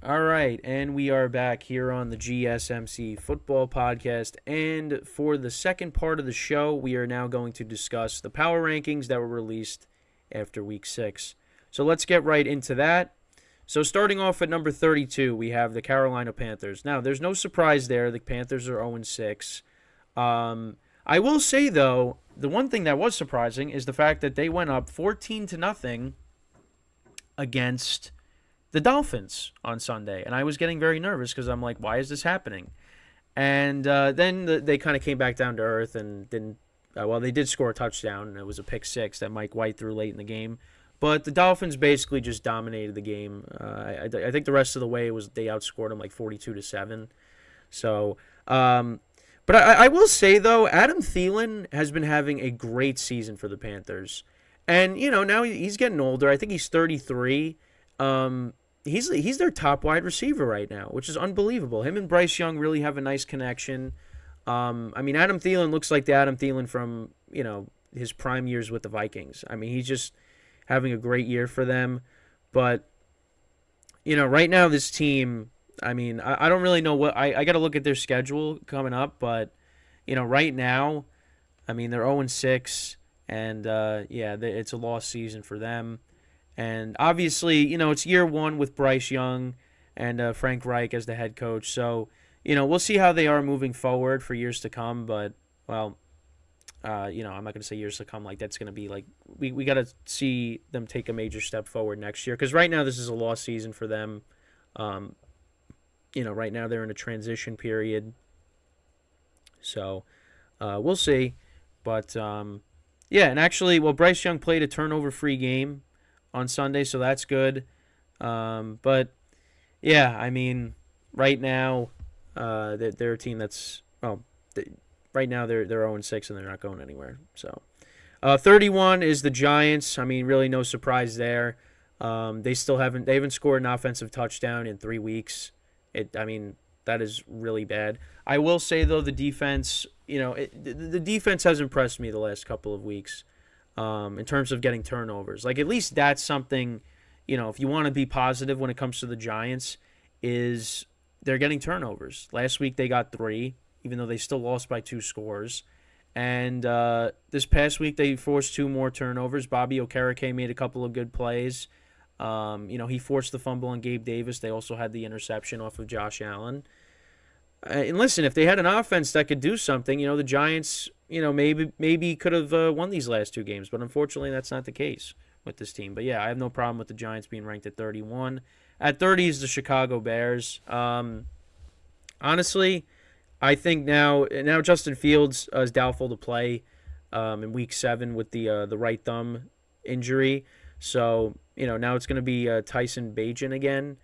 All right, and we are back here on the GSMC football podcast. And for the second part of the show, we are now going to discuss the power rankings that were released after week 6. So let's get right into that. So starting off at number 32, we have the Carolina Panthers. Now, there's no surprise there. The Panthers are 0-6. I will say, though, the one thing that was surprising is the fact that they went up 14-0 against the Dolphins on Sunday, and I was getting very nervous because I'm like, why is this happening? And then they kind of came back down to earth and didn't. They did score a touchdown, and it was a pick six that Mike White threw late in the game. But the Dolphins basically just dominated the game. I think the rest of the way was they outscored them like 42-7. So, but I will say though, Adam Thielen has been having a great season for the Panthers, and now he's getting older. I think he's 33. He's their top wide receiver right now, which is unbelievable. Him and Bryce Young really have a nice connection. Adam Thielen looks like the Adam Thielen from, his prime years with the Vikings. I mean, he's just having a great year for them. But, right now this team, I don't really know what – I got to look at their schedule coming up. But, right now, they're 0-6. And, it's a lost season for them. And obviously, it's year one with Bryce Young and Frank Reich as the head coach. So, we'll see how they are moving forward for years to come. But, I'm not going to say years to come like that's going to be like we got to see them take a major step forward next year. Because right now this is a lost season for them. Right now they're in a transition period. So, we'll see. But, and actually, Bryce Young played a turnover-free game on Sunday, so that's good. But right now, they're a team that's right now they're 0-6 and they're not going anywhere. So, 31 is the Giants. Really no surprise there. They haven't scored an offensive touchdown in 3 weeks. That is really bad. I will say though, the defense, the defense has impressed me the last couple of weeks. In terms of getting turnovers. Like, at least that's something, if you want to be positive when it comes to the Giants, is they're getting turnovers. Last week they got 3, even though they still lost by 2 scores. And this past week they forced 2 more turnovers. Bobby Okereke made a couple of good plays. He forced the fumble on Gabe Davis. They also had the interception off of Josh Allen. And listen, if they had an offense that could do something, the Giants, maybe could have won these last 2 games. But unfortunately, that's not the case with this team. But, yeah, I have no problem with the Giants being ranked at 31. At 30 is the Chicago Bears. Honestly, I think now Justin Fields is doubtful to play in Week 7 with the right thumb injury. So, now it's going to be Tyson Bagent again.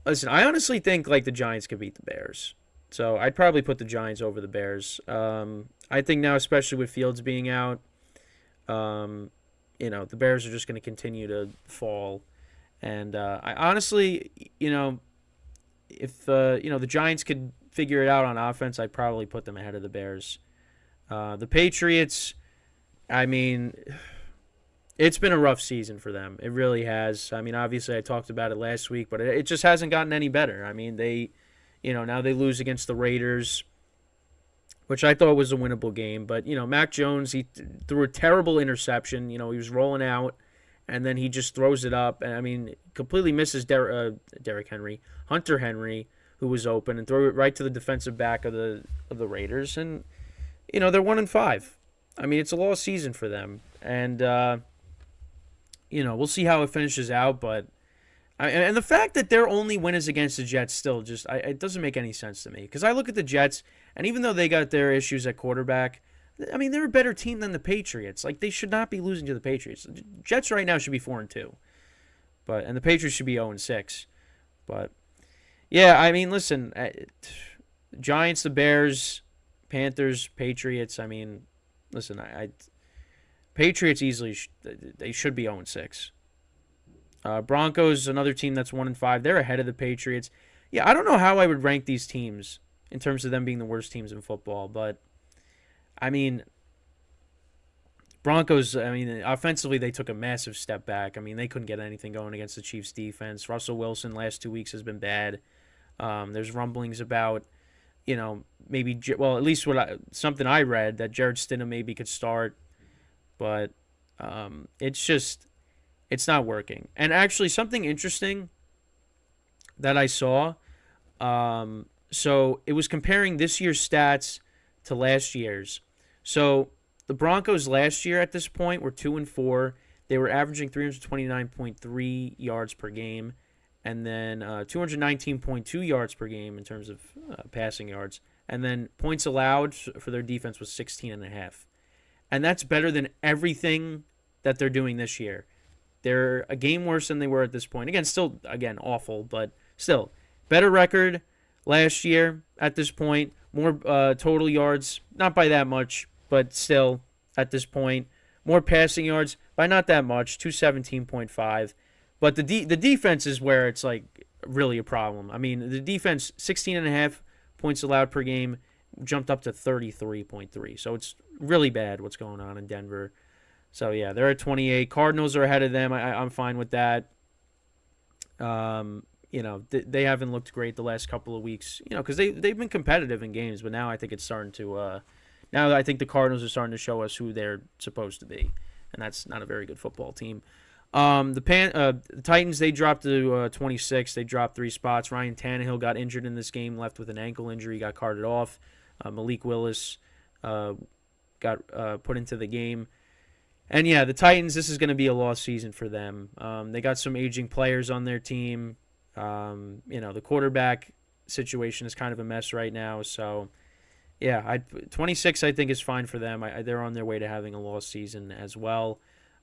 Listen, I honestly think, the Giants could beat the Bears. So I'd probably put the Giants over the Bears. I think now, especially with Fields being out, the Bears are just going to continue to fall. And I honestly, if the Giants could figure it out on offense, I'd probably put them ahead of the Bears. The Patriots, it's been a rough season for them. It really has. Obviously I talked about it last week, but it just hasn't gotten any better. They. Now they lose against the Raiders, which I thought was a winnable game. But, Mac Jones, he threw a terrible interception. He was rolling out, and then he just throws it up. And, completely misses Hunter Henry, who was open, and threw it right to the defensive back of the Raiders. And, they're 1-5. It's a lost season for them. And, we'll see how it finishes out, but and the fact that their only win is against the Jets still just it doesn't make any sense to me. Because I look at the Jets, and even though they got their issues at quarterback, they're a better team than the Patriots. They should not be losing to the Patriots. The Jets right now should be 4-2, and the Patriots should be 0-6. But yeah, listen, Giants, the Bears, Panthers, Patriots. Listen, Patriots easily they should be 0-6. Broncos, another team that's 1-5. They're ahead of the Patriots. Yeah, I don't know how I would rank these teams in terms of them being the worst teams in football, but Broncos, I mean, offensively, they took a massive step back. I mean, they couldn't get anything going against the Chiefs' defense. Russell Wilson last 2 weeks has been bad. There's rumblings about, maybe, well, at least something I read, that Jared Stidham maybe could start. But it's not working. And actually, something interesting that I saw, so it was comparing this year's stats to last year's. So the Broncos last year at this point were 2-4. They were averaging 329.3 yards per game, and then 219.2 yards per game in terms of passing yards. And then points allowed for their defense was 16.5. And that's better than everything that they're doing this year. They're a game worse than they were at this point. Still awful, but still better record last year at this point. More total yards, not by that much, but still at this point. More passing yards by not that much, 217.5. But the defense is where it's like really a problem. I mean, the defense, 16.5 points allowed per game, jumped up to 33.3. So it's really bad what's going on in Denver. So, yeah, they're at 28. Cardinals are ahead of them. I'm fine with that. They haven't looked great the last couple of weeks, because they've been competitive in games. But now I think it's starting to now I think the Cardinals are starting to show us who they're supposed to be. And that's not a very good football team. The Titans, they dropped to 26. They dropped 3 spots. Ryan Tannehill got injured in this game, left with an ankle injury, got carted off. Malik Willis got put into the game. And, yeah, the Titans, this is going to be a lost season for them. They got some aging players on their team. The quarterback situation is kind of a mess right now. So, yeah, 26 I think is fine for them. They're on their way to having a lost season as well.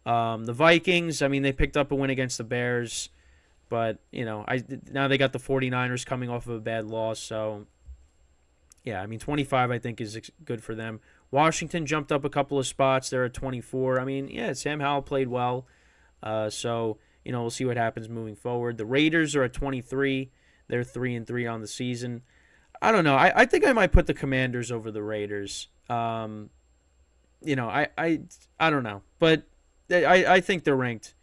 The Vikings, I mean, they picked up a win against the Bears. But, now they got the 49ers coming off of a bad loss. So, yeah, I mean, 25 I think is good for them. Washington jumped up a couple of spots. They're at 24. I mean, yeah, Sam Howell played well. So, we'll see what happens moving forward. The Raiders are at 23. They're 3-3 on the season. I don't know. I think I might put the Commanders over the Raiders. I don't know. But I think they're ranked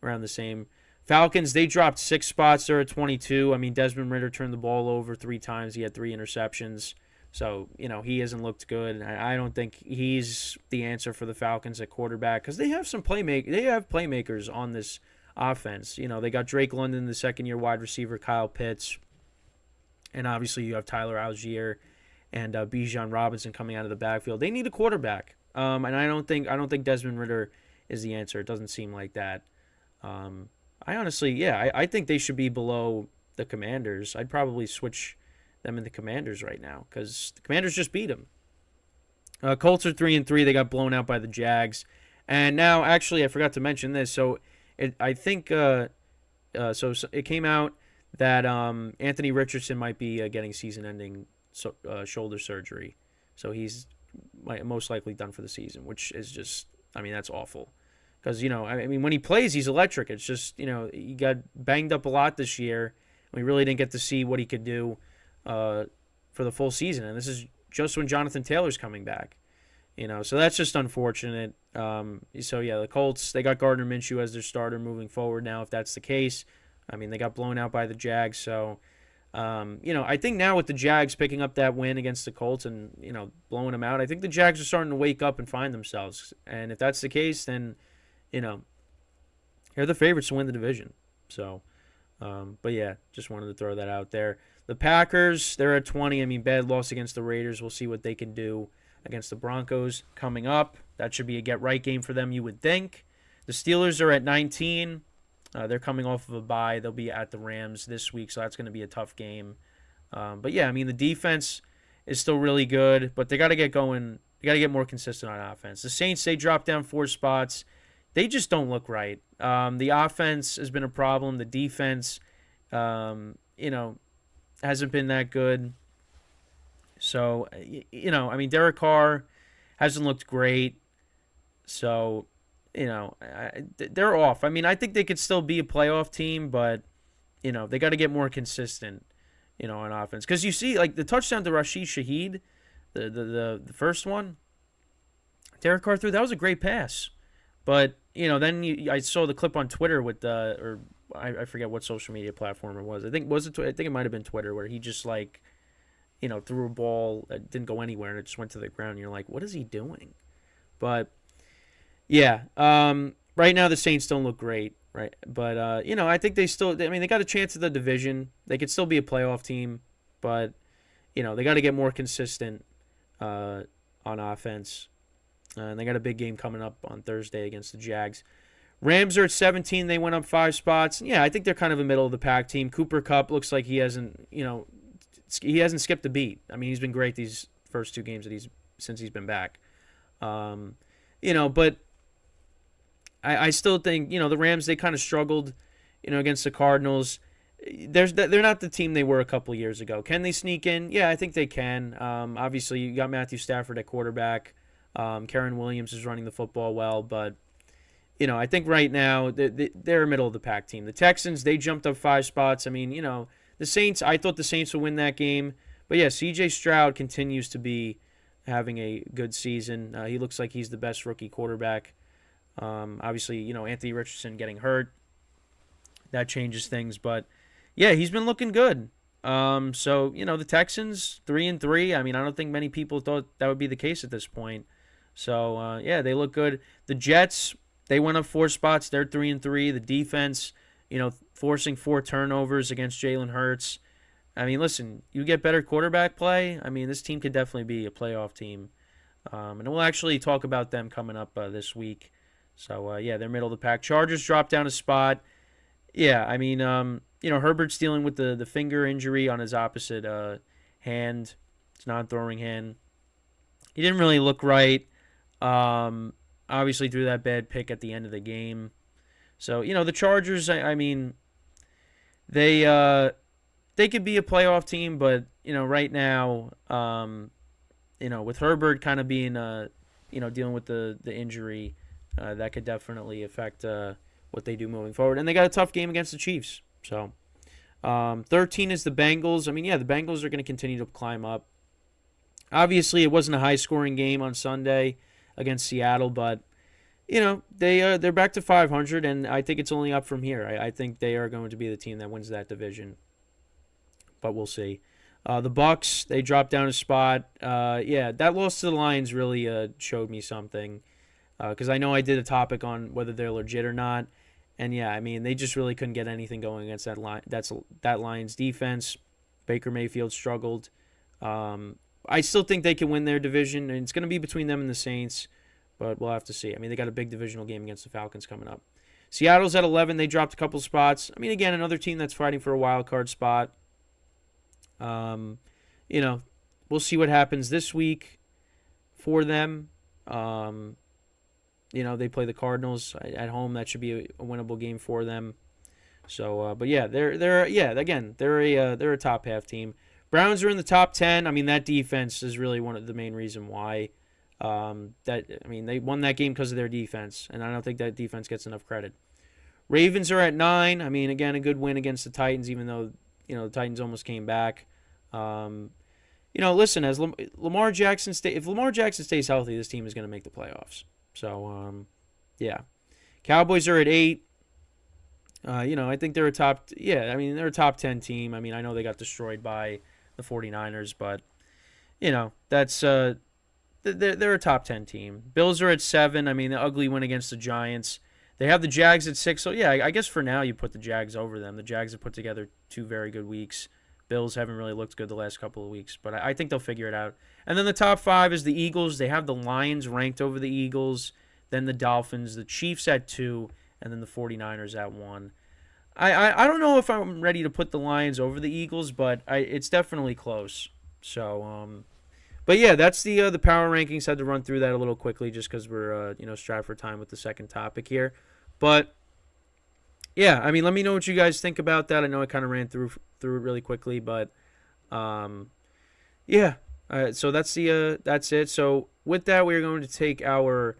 around the same. Falcons, they dropped 6 spots. They're at 22. I mean, Desmond Ridder turned the ball over 3 times. He had 3 interceptions. So, he hasn't looked good. I don't think he's the answer for the Falcons at quarterback because they have playmakers on this offense. They got Drake London, the second-year wide receiver, Kyle Pitts, and obviously you have Tyler Algier and Bijan Robinson coming out of the backfield. They need a quarterback, and I don't think Desmond Ridder is the answer. It doesn't seem like that. I think they should be below the Commanders. I'd probably switch them in the Commanders right now because the Commanders just beat them. Colts are 3-3. They got blown out by the Jags, and now actually I forgot to mention this. So it came out that Anthony Richardson might be getting season-ending shoulder surgery, so he's most likely done for the season, which is just, I mean, that's awful. Because, when he plays, he's electric. It's just, he got banged up a lot this year. We really didn't get to see what he could do for the full season. And this is just when Jonathan Taylor's coming back. So that's just unfortunate. The Colts, they got Gardner Minshew as their starter moving forward now, if that's the case. I mean, they got blown out by the Jags. So, I think now with the Jags picking up that win against the Colts and, blowing them out, I think the Jags are starting to wake up and find themselves. And if that's the case, then they're the favorites to win the division. So, but yeah, just wanted to throw that out there. The Packers, they're at 20. I mean, bad loss against the Raiders. We'll see what they can do against the Broncos coming up. That should be a get-right game for them, you would think. The Steelers are at 19. They're coming off of a bye. They'll be at the Rams this week, so that's going to be a tough game. But yeah, I mean, the defense is still really good, but they got to get going. They got to get more consistent on offense. The Saints, they dropped down 4 spots. They just don't look right. The offense has been a problem. The defense, hasn't been that good. So, I mean, Derek Carr hasn't looked great. So, they're off. I mean, I think they could still be a playoff team, but, they got to get more consistent, on offense. Because you see, like, the touchdown to Rashid Shaheed, the first one, Derek Carr threw, that was a great pass. But, then I saw the clip on Twitter with or I forget what social media platform it was. I think it might have been Twitter, where he just threw a ball that didn't go anywhere and it just went to the ground. And you're like, what is he doing? But yeah, right now the Saints don't look great, right? But I think they got a chance at the division. They could still be a playoff team, but they got to get more consistent on offense. And they got a big game coming up on Thursday against the Jags. Rams are at 17. They went up 5 spots. Yeah, I think they're kind of a middle of the pack team. Cooper Kupp looks like he hasn't skipped a beat. I mean, he's been great these first 2 games since he's been back. But I still think, the Rams, they kind of struggled, against the Cardinals. They're not the team they were a couple years ago. Can they sneak in? Yeah, I think they can. Obviously, you got Matthew Stafford at quarterback. Karen Williams is running the football well, but I think right now they're a middle of the pack team. The Texans, they jumped up 5 spots. I mean, the Saints, I thought the Saints would win that game, but yeah, C.J. Stroud continues to be having a good season. He looks like he's the best rookie quarterback. Obviously, Anthony Richardson getting hurt, that changes things, but yeah, he's been looking good. So the Texans 3-3. I mean, I don't think many people thought that would be the case at this point. So yeah, they look good. The Jets, they went up 4 spots. They're 3-3. The defense, forcing 4 turnovers against Jalen Hurts. I mean, listen, you get better quarterback play. I mean, this team could definitely be a playoff team. And we'll actually talk about them coming up this week. So yeah, they're middle of the pack. Chargers dropped down a spot. Yeah, I mean, Herbert's dealing with the finger injury on his opposite hand. It's non-throwing hand. He didn't really look right. Obviously threw that bad pick at the end of the game. So, the Chargers, I mean, they could be a playoff team, but, right now, with Herbert kind of being, dealing with the injury, that could definitely affect what they do moving forward. And they got a tough game against the Chiefs. So, 13 is the Bengals. I mean, yeah, the Bengals are going to continue to climb up. Obviously, it wasn't a high-scoring game on Sunday against Seattle, but, they're back to 500, and I think it's only up from here. I think they are going to be the team that wins that division, but we'll see. The Bucs, they dropped down a spot. Yeah, that loss to the Lions really showed me something, because I know I did a topic on whether they're legit or not. And yeah, I mean, they just really couldn't get anything going against that Lions defense. Baker Mayfield struggled. I still think they can win their division, and it's going to be between them and the Saints, but we'll have to see. I mean, they got a big divisional game against the Falcons coming up. Seattle's at 11. They dropped a couple spots. I mean, again, another team that's fighting for a wild card spot. We'll see what happens this week for them. They play the Cardinals at home. That should be a winnable game for them. So, but yeah, they're a top half team. Browns are in the top 10. I mean, that defense is really one of the main reason why. They won that game because of their defense, and I don't think that defense gets enough credit. Ravens are at 9. I mean, again, a good win against the Titans, even though the Titans almost came back. Listen, as Lamar Jackson if Lamar Jackson stays healthy, this team is going to make the playoffs. So, yeah. Cowboys are at 8. I think they're they're a top 10 team. I mean, I know they got destroyed by the 49ers, but, that's they're a top 10 team. Bills are at 7. I mean, the ugly win against the Giants. They have the Jags at 6. So, yeah, I guess for now you put the Jags over them. The Jags have put together 2 very good weeks. Bills haven't really looked good the last couple of weeks, but I think they'll figure it out. And then the top 5 is the Eagles. They have the Lions ranked over the Eagles, then the Dolphins, the Chiefs at 2, and then the 49ers at 1. I don't know if I'm ready to put the Lions over the Eagles, but it's definitely close. So, but yeah, that's the power rankings. Had to run through that a little quickly just because we're strapped for time with the second topic here. But yeah, I mean, let me know what you guys think about that. I know I kind of ran through it really quickly, but yeah. So that's it. So with that, we're going to take our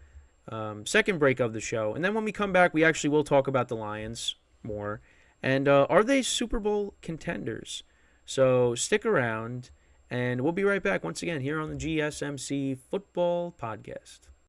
second break of the show, and then when we come back, we actually will talk about the Lions more, and are they Super Bowl contenders? So stick around, and we'll be right back once again here on the GSMC Football Podcast.